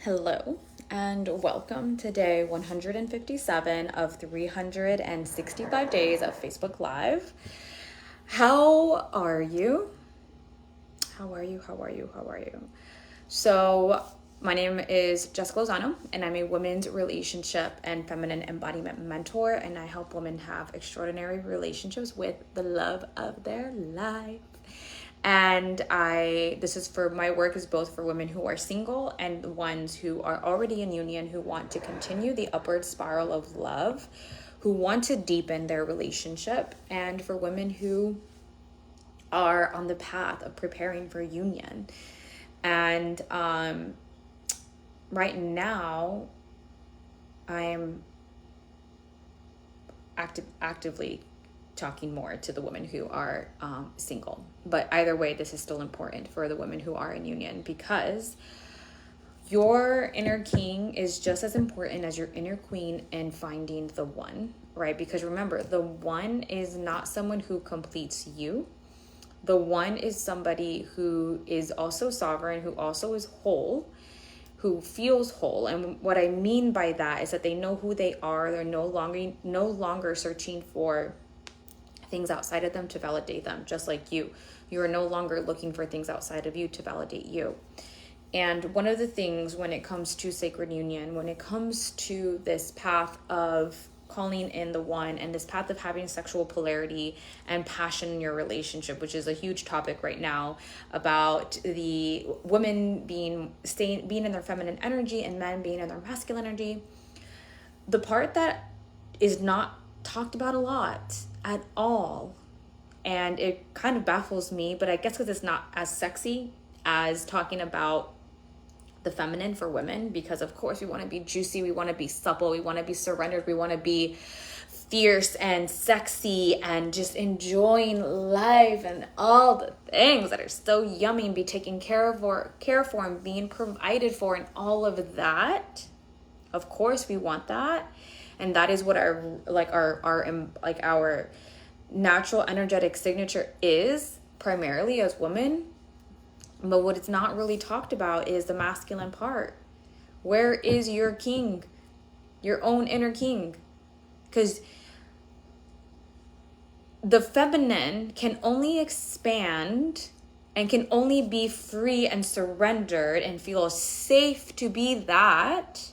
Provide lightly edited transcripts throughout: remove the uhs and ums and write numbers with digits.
Hello and welcome to day 157 of 365 days of Facebook Live. How are you? How are you? So, my name is Jessica Lozano, and I'm a women's relationship and feminine embodiment mentor, and I help women have extraordinary relationships with the love of their life. And this is for my work is both for women who are single and the ones who are already in union, who want to continue the upward spiral of love, who want to deepen their relationship, and for women who are on the path of preparing for union. And right now, I'm actively talking more to the women who are single. But either way, this is still important for the women who are in union, because your inner king is just as important as your inner queen in finding the one, right? Because remember, the one is not someone who completes you. The one is somebody who is also sovereign, who also is whole, who feels whole. And what I mean by that is that they know who they are. They're no longer searching for things outside of them to validate them, just like you. You are no longer looking for things outside of you to validate you. And one of the things when it comes to sacred union, when it comes to this path of calling in the one and this path of having sexual polarity and passion in your relationship, which is a huge topic right now, about the women being in their feminine energy and men being in their masculine energy, the part that is not talked about a lot at all, and it kind of baffles me, but I guess because it's not as sexy as talking about the feminine for women, because of course we want to be juicy, we want to be supple, we want to be surrendered, we want to be fierce and sexy and just enjoying life and all the things that are so yummy and be taken care for and being provided for and all of that. Of course we want that, and that is what our natural energetic signature is primarily as women. But what it's not really talked about is the masculine part. Where is your king? Your own inner king? Because the feminine can only expand and can only be free and surrendered and feel safe to be that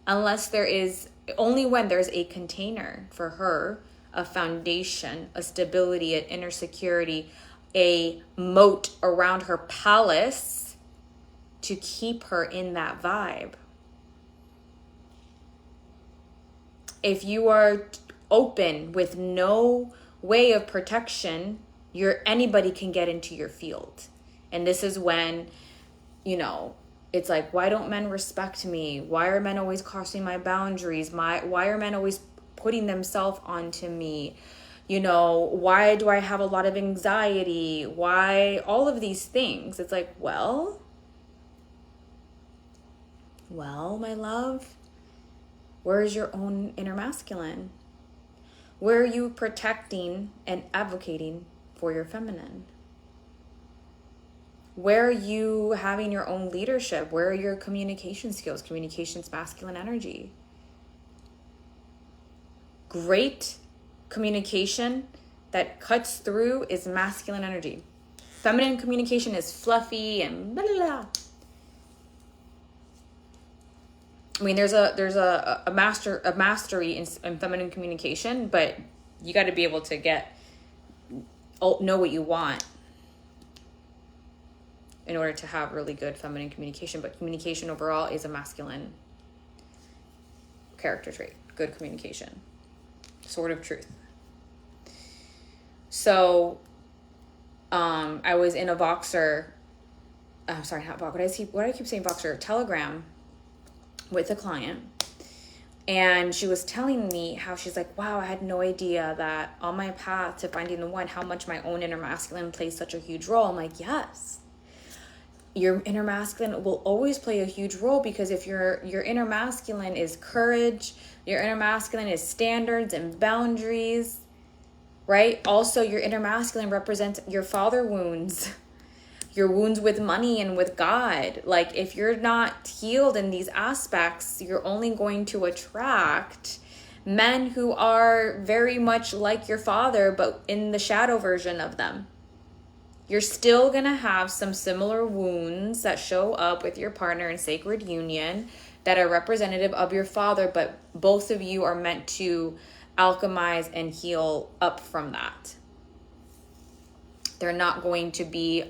only when there's a container for her, a foundation, a stability, an inner security, a moat around her palace to keep her in that vibe. If you are open with no way of protection, anybody can get into your field. And this is when, it's like, why don't men respect me? Why are men always crossing my boundaries? Why are men always putting themselves onto me? Why do I have a lot of anxiety? Why all of these things? It's like, well, my love, where is your own inner masculine? Where are you protecting and advocating for your feminine? Where are you having your own leadership? Where are your communication skills? Communication's masculine energy. Great communication that cuts through is masculine energy. Feminine communication is fluffy and blah, blah, blah. I mean, there's a mastery in feminine communication, but you got to be able to know what you want in order to have really good feminine communication. But communication overall is a masculine character trait. Good communication. Sword of truth. So, I was in a Voxer. I'm sorry, not Voxer. What do I keep saying Voxer? Telegram with a client, and she was telling me how she's like, wow, I had no idea that on my path to finding the one, how much my own inner masculine plays such a huge role. I'm like, yes. Your inner masculine will always play a huge role, because if your inner masculine is courage, your inner masculine is standards and boundaries, right? Also, your inner masculine represents your father wounds, your wounds with money and with God. Like, if you're not healed in these aspects, you're only going to attract men who are very much like your father, but in the shadow version of them. You're still going to have some similar wounds that show up with your partner in sacred union that are representative of your father, but both of you are meant to alchemize and heal up from that. They're not going to be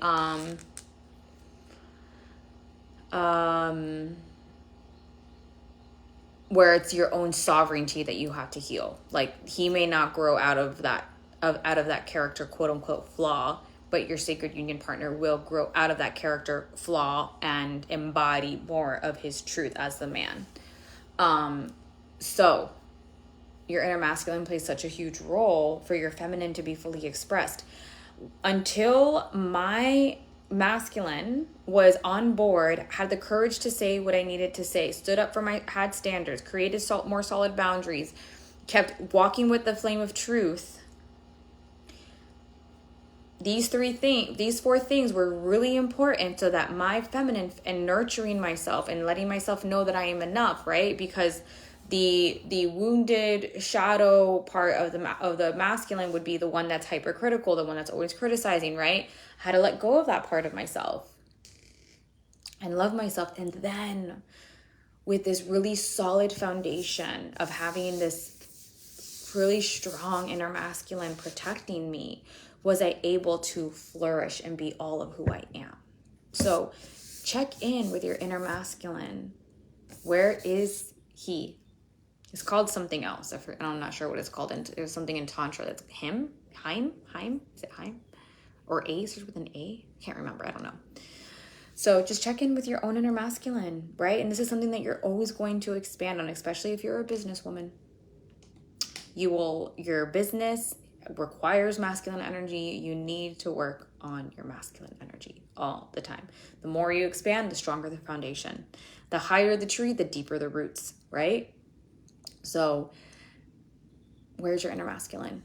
where it's your own sovereignty that you have to heal. Like, he may not grow out of that character, quote unquote, flaw, but your sacred union partner will grow out of that character flaw and embody more of his truth as the man. So your inner masculine plays such a huge role for your feminine to be fully expressed. Until my masculine was on board, had the courage to say what I needed to say, stood up for had standards, created more solid boundaries, kept walking with the flame of truth. These four things were really important so that my feminine and nurturing myself and letting myself know that I am enough, right? Because the wounded shadow part of the masculine would be the one that's hypercritical, the one that's always criticizing, right? I had to let go of that part of myself and love myself. And then with this really solid foundation of having this really strong inner masculine protecting me, was I able to flourish and be all of who I am. So check in with your inner masculine. Where is he? It's called something else. I'm not sure what it's called. There's something in Tantra that's him, Heim? Is it Heim? Or A, starts with an A? Can't remember. I don't know. So just check in with your own inner masculine, right? And this is something that you're always going to expand on, especially if you're a businesswoman. Your business requires masculine energy. You need to work on your masculine energy all the time. The more you expand, the stronger the foundation. The higher the tree, the deeper the roots, right? So where's your inner masculine?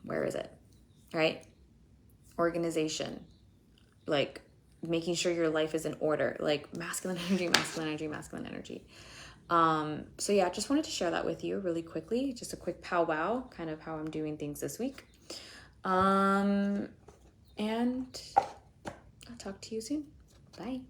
Where is it, right? Organization, like making sure your life is in order, like masculine energy, masculine energy, masculine energy. So yeah, just wanted to share that with you really quickly. Just a quick powwow, kind of how I'm doing things this week. And I'll talk to you soon. Bye.